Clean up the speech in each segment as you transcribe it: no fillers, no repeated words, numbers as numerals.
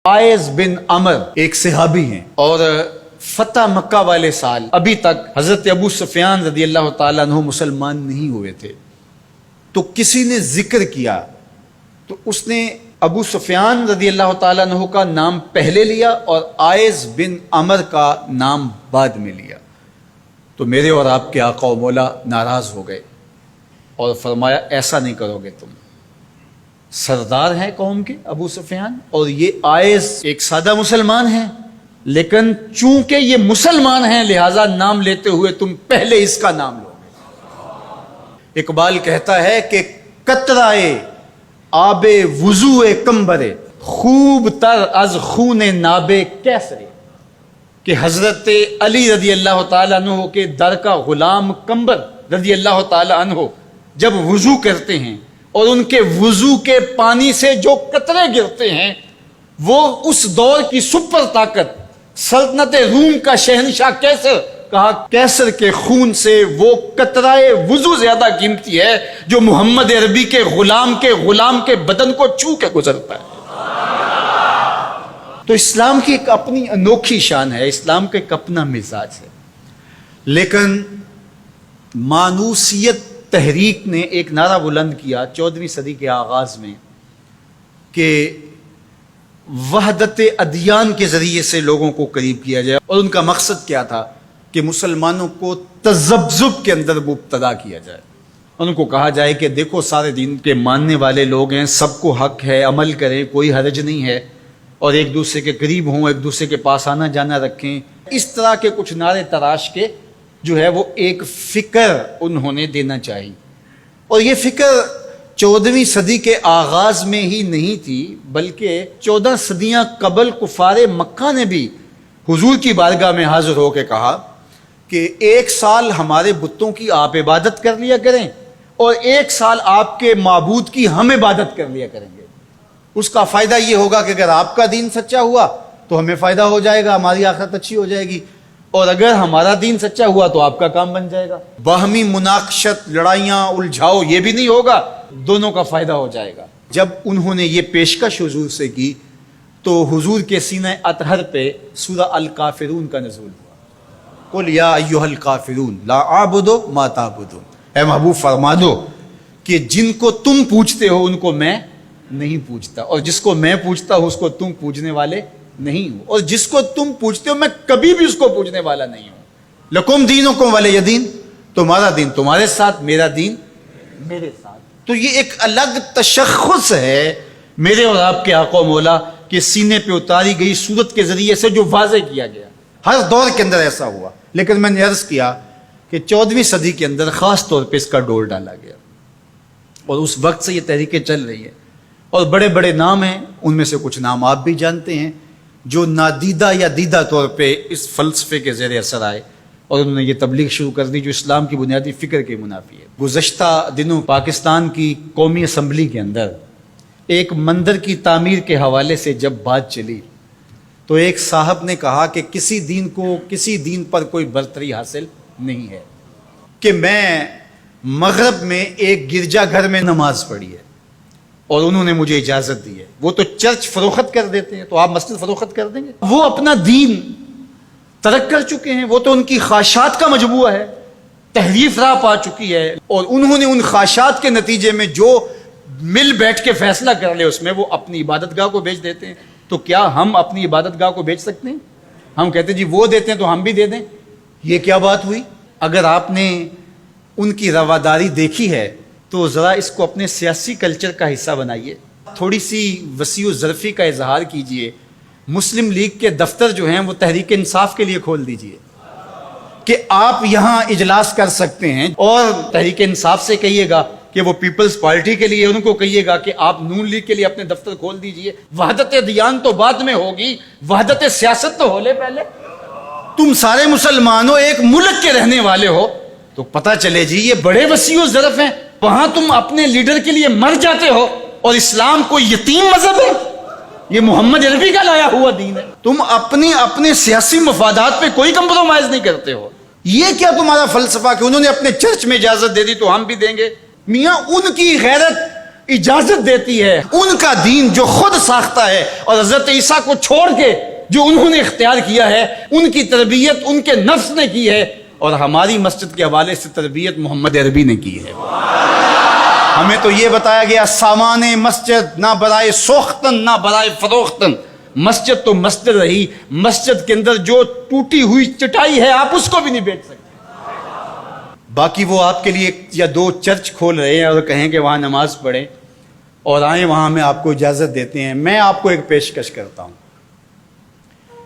Eyes بن عمر ایک صحابی ہیں اور فتح مکہ والے سال ابھی تک حضرت ابو سفیان رضی اللہ تعالیٰ عنہ مسلمان نہیں ہوئے تھے. تو کسی نے ذکر کیا تو اس نے ابو سفیان رضی اللہ تعالیٰ عنہ کا نام پہلے لیا اور آئز بن عمر کا نام بعد میں لیا. تو میرے اور آپ کے آقا و مولا ناراض ہو گئے اور فرمایا ایسا نہیں کرو گے، تم سردار ہیں قوم کے ابو سفیان اور یہ آئز ایک سادہ مسلمان ہیں، لیکن چونکہ یہ مسلمان ہیں لہذا نام لیتے ہوئے تم پہلے اس کا نام لو گے. اقبال کہتا ہے کہ قطرائے آب وضو کمبرے خوب تر از خون ناب کیسرے، کہ حضرت علی رضی اللہ تعالیٰ عنہ کے در کا غلام کمبر رضی اللہ تعالیٰ عنہ جب وضو کرتے ہیں اور ان کے وضو کے پانی سے جو قطرے گرتے ہیں وہ اس دور کی سپر طاقت سلطنت روم کا شہنشاہ کیسر، کہا کیسر کے خون سے وہ قطرائے وضو زیادہ قیمتی ہے جو محمد عربی کے غلام کے بدن کو چھو کے گزرتا ہے. تو اسلام کی ایک اپنی انوکھی شان ہے، اسلام کا ایک اپنا مزاج ہے. لیکن مانوسیت تحریک نے ایک نعرہ بلند کیا 14ویں صدی کے آغاز میں کہ وحدت ادیان کے ذریعے سے لوگوں کو قریب کیا جائے، اور ان کا مقصد کیا تھا کہ مسلمانوں کو تذبذب کے اندر مبتلا کیا جائے. ان کو کہا جائے کہ دیکھو سارے دین کے ماننے والے لوگ ہیں، سب کو حق ہے، عمل کریں، کوئی حرج نہیں ہے، اور ایک دوسرے کے قریب ہوں، ایک دوسرے کے پاس آنا جانا رکھیں. اس طرح کے کچھ نعرے تراش کے جو ہے وہ ایک فکر انہوں نے دینا چاہی. اور یہ فکر 14ویں صدی کے آغاز میں ہی نہیں تھی بلکہ 14 صدیاں قبل کفار مکہ نے بھی حضور کی بارگاہ میں حاضر ہو کے کہا کہ 1 سال ہمارے بتوں کی آپ عبادت کر لیا کریں اور 1 سال آپ کے معبود کی ہم عبادت کر لیا کریں گے. اس کا فائدہ یہ ہوگا کہ اگر آپ کا دین سچا ہوا تو ہمیں فائدہ ہو جائے گا، ہماری آخرت اچھی ہو جائے گی، اور اگر ہمارا دین سچا ہوا تو آپ کا کام بن جائے گا. باہمی مناقشت، لڑائیاں، الجھاؤ یہ بھی نہیں ہوگا، دونوں کا فائدہ ہو جائے گا. جب انہوں نے یہ پیشکش حضور سے کی تو حضور کے سینہ اطہر پہ سورہ الکافرون کا نزول ہوا. قل یا ایھا الکافرون لا اعبد ما تعبدون، اے محبوب فرما دو کہ جن کو تم پوجتے ہو ان کو میں نہیں پوجتا، اور جس کو میں پوجتا ہوں اس کو تم پوجنے والے نہیں ہو، اور جس کو تم پوجتے ہو میں کبھی بھی اس کو پوجنے والا نہیں ہوں. لکم دینکم ولی دین، تمہارا دین تمہارے ساتھ، میرا دین میرے ساتھ. تو یہ ایک الگ تشخص ہے میرے اور آپ کے آقا و مولا کے سینے پہ اتاری گئی صورت کے ذریعے سے جو واضح کیا گیا. ہر دور کے اندر ایسا ہوا، لیکن میں نے عرض کیا کہ 14ویں صدی کے اندر خاص طور پہ اس کا ڈور ڈالا گیا، اور اس وقت سے یہ تحریکیں چل رہی ہیں. اور بڑے بڑے نام ہیں، ان میں سے کچھ نام آپ بھی جانتے ہیں جو نادیدہ یا دیدہ طور پہ اس فلسفے کے زیر اثر آئے اور انہوں نے یہ تبلیغ شروع کر دی جو اسلام کی بنیادی فکر کے منافی ہے. گزشتہ دنوں پاکستان کی قومی اسمبلی کے اندر ایک مندر کی تعمیر کے حوالے سے جب بات چلی تو ایک صاحب نے کہا کہ کسی دین پر کوئی برتری حاصل نہیں ہے، کہ میں مغرب میں ایک گرجا گھر میں نماز پڑھی ہے اور انہوں نے مجھے اجازت دی ہے. وہ تو چرچ فروخت کر دیتے ہیں، تو آپ مسجد فروخت کر دیں گے؟ وہ اپنا دین ترک کر چکے ہیں، وہ تو ان کی خواہشات کا مجموعہ ہے، تحریف راہ پا چکی ہے، اور انہوں نے ان خواہشات کے نتیجے میں جو مل بیٹھ کے فیصلہ کر لے اس میں وہ اپنی عبادت گاہ کو بیچ دیتے ہیں. تو کیا ہم اپنی عبادت گاہ کو بیچ سکتے ہیں؟ ہم کہتے ہیں جی وہ دیتے ہیں تو ہم بھی دے دیں. یہ کیا بات ہوئی؟ اگر آپ نے ان کی رواداری دیکھی ہے تو ذرا اس کو اپنے سیاسی کلچر کا حصہ بنائیے، تھوڑی سی وسیع و ظرفی کا اظہار کیجئے. مسلم لیگ کے دفتر جو ہیں وہ تحریک انصاف کے لیے کھول دیجئے کہ آپ یہاں اجلاس کر سکتے ہیں، اور تحریک انصاف سے کہیے گا کہ وہ پیپلز پارٹی کے لیے، ان کو کہیے گا کہ آپ نون لیگ کے لیے اپنے دفتر کھول دیجئے. وحدت ادیان تو بعد میں ہوگی، وحدت سیاست تو ہو لے پہلے. تم سارے مسلمان ہو، ایک ملک کے رہنے والے ہو، تو پتہ چلے جی یہ بڑے وسیع و ظرف ہیں. وہاں تم اپنے لیڈر کے لیے مر جاتے ہو، اور اسلام کوئی یتیم مذہب ہے؟ یہ محمد عربی کا لایا ہوا دین ہے. تم اپنے سیاسی مفادات پہ کوئی کمپرومائز نہیں کرتے ہو. یہ کیا تمہارا فلسفہ کہ انہوں نے اپنے چرچ میں اجازت دے دی تو ہم بھی دیں گے؟ میاں ان کی غیرت اجازت دیتی ہے، ان کا دین جو خود ساختہ ہے، اور حضرت عیسیٰ کو چھوڑ کے جو انہوں نے اختیار کیا ہے ان کی تربیت ان کے نفس نے کی ہے، اور ہماری مسجد کے حوالے سے تربیت محمد عربی نے کی ہے۔ ہمیں تو یہ بتایا گیا سامان مسجد نہ برائے سوختن نہ برائے فروختن، مسجد تو مسجد رہی، مسجد کے اندر جو ٹوٹی ہوئی چٹائی ہے آپ اس کو بھی نہیں بیچ سکتے۔ باقی وہ آپ کے لیے یا دو چرچ کھول رہے ہیں اور کہیں کہ وہاں نماز پڑھیں اور آئیں، وہاں میں آپ کو اجازت دیتے ہیں۔ میں آپ کو ایک پیشکش کرتا ہوں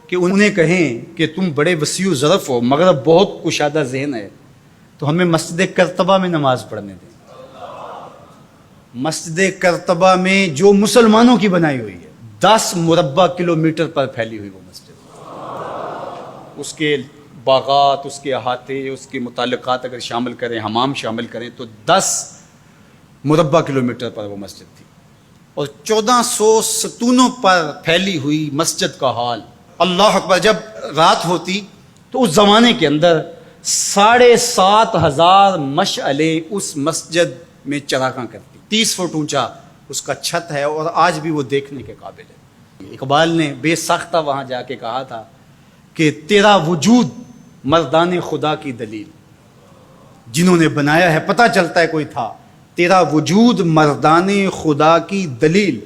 کہ انہیں کہیں کہ تم بڑے وسیع ظرف ہو مگر بہت کشادہ ذہن ہے، تو ہمیں مسجد کرتبہ میں نماز پڑھنے دیں۔ مسجد کرتبہ میں جو مسلمانوں کی بنائی ہوئی ہے، 10 مربع کلومیٹر پر پھیلی ہوئی وہ مسجد، اس کے باغات، اس کے احاطے، اس کے متعلقات اگر شامل کریں، حمام شامل کریں تو 10 مربع کلومیٹر پر وہ مسجد تھی، اور 1400 ستونوں پر پھیلی ہوئی مسجد کا حال۔ اللہ اکبر، جب رات ہوتی تو اس زمانے کے اندر 7,500 مشعلیں اس مسجد میں چراغاں کرتی، 30 فٹ اونچا اس کا چھت ہے، اور آج بھی وہ دیکھنے کے قابل ہے۔ اقبال نے بے ساختہ وہاں جا کے کہا تھا کہ تیرا وجود مردان خدا کی دلیل، جنہوں نے بنایا ہے پتہ چلتا ہے کوئی تھا، تیرا وجود مردان خدا کی دلیل،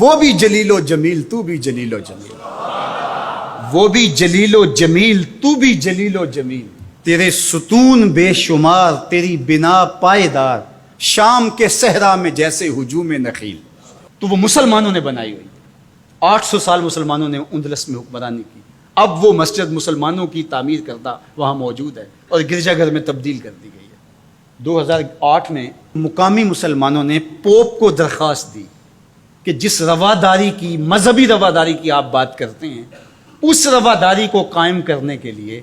وہ بھی جلیل و جمیل تو بھی جلیل و جمیل، وہ بھی جلیل و جمیل تو بھی جلیل و جمیل، تیرے ستون بے شمار تیری بنا پائیدار، شام کے صحرا میں جیسے ہجوم نخیل۔ تو وہ مسلمانوں نے بنائی ہوئی، 800 سال مسلمانوں نے اندلس میں حکمرانی کی، اب وہ مسجد مسلمانوں کی تعمیر کردہ وہاں موجود ہے اور گرجا گھر میں تبدیل کر دی گئی ہے۔ 2008 میں مقامی مسلمانوں نے پوپ کو درخواست دی کہ جس رواداری کی، مذہبی رواداری کی آپ بات کرتے ہیں، اس رواداری کو قائم کرنے کے لیے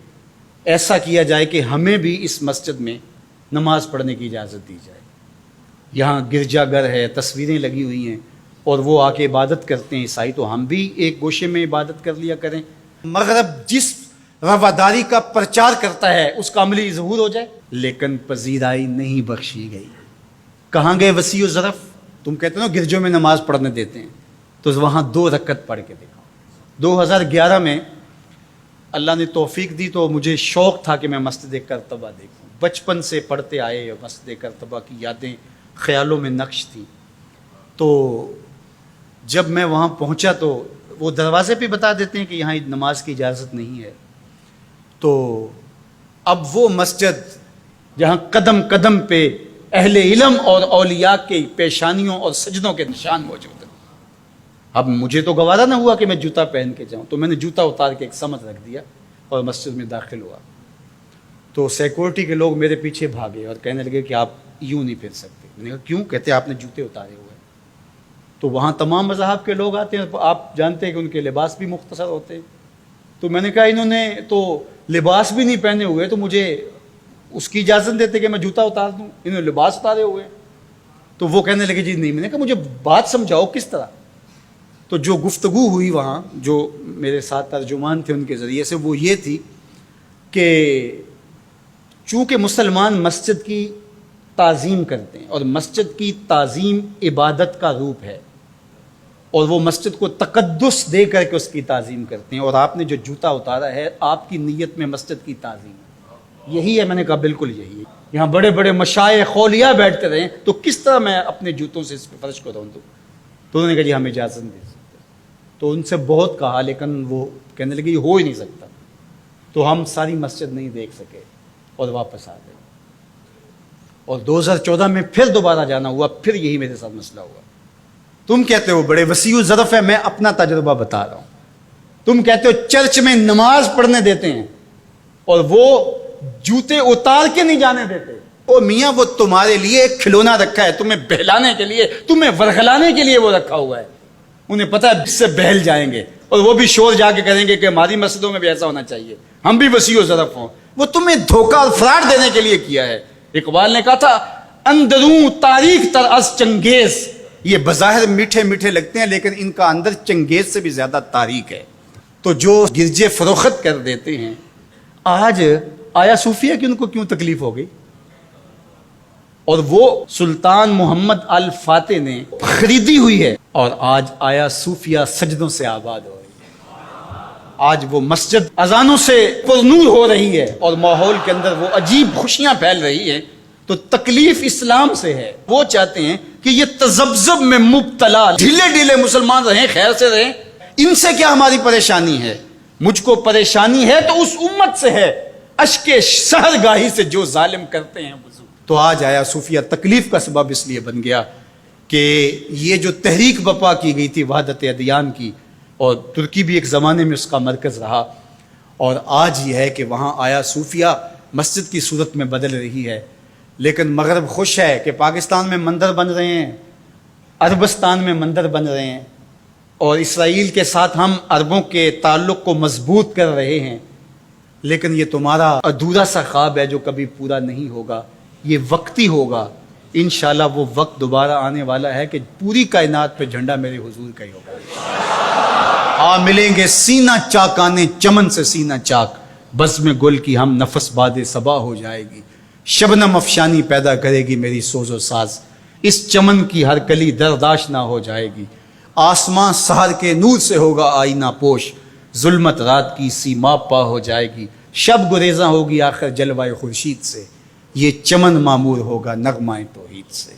ایسا کیا جائے کہ ہمیں بھی اس مسجد میں نماز پڑھنے کی اجازت دی جائے۔ یہاں گرجا گھر ہے، تصویریں لگی ہوئی ہیں، اور وہ آ کے عبادت کرتے ہیں عیسائی، تو ہم بھی ایک گوشے میں عبادت کر لیا کریں۔ مغرب جس رواداری کا پرچار کرتا ہے اس کا عملی ظہور ہو جائے، لیکن پذیرائی نہیں بخشی گئی۔ کہاں گئے وسیع و ظرف؟ تم کہتے ہو نا گرجوں میں نماز پڑھنے دیتے ہیں، تو وہاں 2 رکعت پڑھ کے دیکھا۔ 2011 میں اللہ نے توفیق دی تو مجھے شوق تھا کہ میں مسجد کرتبہ دیکھوں، بچپن سے پڑھتے آئے، مسجد کرتبہ کی یادیں خیالوں میں نقش تھیں۔ تو جب میں وہاں پہنچا تو وہ دروازے پہ بتا دیتے ہیں کہ یہاں نماز کی اجازت نہیں ہے، تو اب وہ مسجد جہاں قدم قدم پہ اہل علم اور اولیاء کے پیشانیوں اور سجدوں کے نشان موجود ہیں، اب مجھے تو گوارا نہ ہوا کہ میں جوتا پہن کے جاؤں، تو میں نے جوتا اتار کے ایک سمت رکھ دیا اور مسجد میں داخل ہوا۔ تو سیکورٹی کے لوگ میرے پیچھے بھاگے اور کہنے لگے کہ آپ یوں نہیں پھر سکتے۔ میں نے کہا کیوں؟ کہتے آپ نے جوتے اتارے ہوئے۔ تو وہاں تمام مذاہب کے لوگ آتے ہیں، آپ جانتے ہیں کہ ان کے لباس بھی مختصر ہوتے ہیں، تو میں نے کہا انہوں نے تو لباس بھی نہیں پہنے ہوئے، تو مجھے اس کی اجازت دیتے کہ میں جوتا اتار دوں، انہوں نے لباس اتارے ہوئے۔ تو وہ کہنے لگے جی نہیں۔ میں نے کہا مجھے بات سمجھاؤ کس طرح۔ تو جو گفتگو ہوئی وہاں، جو میرے ساتھ ترجمان تھے ان کے ذریعے سے، وہ یہ تھی کہ چونکہ مسلمان مسجد کی تعظیم کرتے ہیں اور مسجد کی تعظیم عبادت کا روپ ہے، اور وہ مسجد کو تقدس دے کر کے اس کی تعظیم کرتے ہیں، اور آپ نے جو جوتا اتارا ہے آپ کی نیت میں مسجد کی تعظیم ہے، یہی ہے۔ میں نے کہا بالکل یہی ہے۔ یہاں بڑے بڑے مشائخ اولیاء بیٹھتے رہیں تو کس طرح میں اپنے جوتوں سے اس پہ فرش کو رون دوں؟ تو انہوں نے کہا جی ہم اجازت نہیں دے سکتے۔ تو ان سے بہت کہا، لیکن وہ کہنے لگے یہ ہو ہی نہیں سکتا۔ تو ہم ساری مسجد نہیں دیکھ سکے اور واپس آ گئے، اور 2014 میں پھر دوبارہ جانا ہوا، پھر یہی میرے ساتھ مسئلہ ہوا۔ تم کہتے ہو بڑے وسیع ظرف ہے، میں اپنا تجربہ بتا رہا ہوں۔ تم کہتے ہو چرچ میں نماز پڑھنے دیتے ہیں اور وہ جوتے اتار کے نہیں جانے دیتے۔ او میاں وہ تمہارے لیے ایک کھلونا رکھا ہے، تمہیں بہلانے کے لیے، تمہیں ورغلانے کے لیے وہ رکھا ہوا ہے۔ انہیں پتہ ہے اس سے بہل جائیں گے، اور وہ بھی شور جا کے کریں گے کہ ہماری مسجدوں میں بھی ایسا ہونا چاہیے، ہم بھی وسیع و ظرف ہوں۔ وہ تمہیں دھوکہ اور فراڈ دینے کے لیے کیا ہے۔ اقبال نے کہا تھا اندروں تاریخ تر از چنگیز، یہ بظاہر میٹھے میٹھے لگتے ہیں لیکن ان کا اندر چنگیز سے بھی زیادہ تاریخ ہے۔ تو جو گرجے فروخت کر دیتے ہیں، آج آیا صوفیہ کہ ان کو کیوں تکلیف ہو گئی؟ اور وہ سلطان محمد الفاتح نے خریدی ہوئی ہے، اور آج آیا صوفیہ سجدوں سے آباد ہو رہی ہے۔ آج وہ مسجد اذانوں سے پرنور ہو رہی ہے اور ماحول کے اندر وہ عجیب خوشیاں پھیل رہی ہیں۔ تو تکلیف اسلام سے ہے، وہ چاہتے ہیں کہ یہ تذبذب میں مبتلا ڈھیلے ڈھیلے مسلمان رہیں، خیر سے رہیں، ان سے کیا ہماری پریشانی ہے؟ مجھ کو پریشانی ہے تو اس امت سے ہے، اشک سحرگاہی سے جو ظالم کرتے ہیں وضو۔ تو آج آیا صوفیہ تکلیف کا سبب اس لیے بن گیا کہ یہ جو تحریک بپا کی گئی تھی وحدت ادیان کی، اور ترکی بھی ایک زمانے میں اس کا مرکز رہا، اور آج یہ ہے کہ وہاں آیا صوفیہ مسجد کی صورت میں بدل رہی ہے۔ لیکن مغرب خوش ہے کہ پاکستان میں مندر بن رہے ہیں، عربستان میں مندر بن رہے ہیں، اور اسرائیل کے ساتھ ہم عربوں کے تعلق کو مضبوط کر رہے ہیں، لیکن یہ تمہارا ادھورا سا خواب ہے جو کبھی پورا نہیں ہوگا، یہ وقتی ہوگا۔ انشاءاللہ وہ وقت دوبارہ آنے والا ہے کہ پوری کائنات پہ جھنڈا میرے حضور کا ہی ہوگا۔ ملیں گے سینہ چاکانے چمن سے سینہ چاک، بزم گل کی ہم نفس باد صبا ہو جائے گی، شبنم افشانی پیدا کرے گی میری سوز و ساز، اس چمن کی ہر کلی درداش نہ ہو جائے گی، آسمان سحر کے نور سے ہوگا آئینہ پوش، ظلمت رات کی سیما پا ہو جائے گی، شب گریزاں ہوگی آخر جلوہ خورشید سے، یہ چمن معمور ہوگا نغمہ توحید سے۔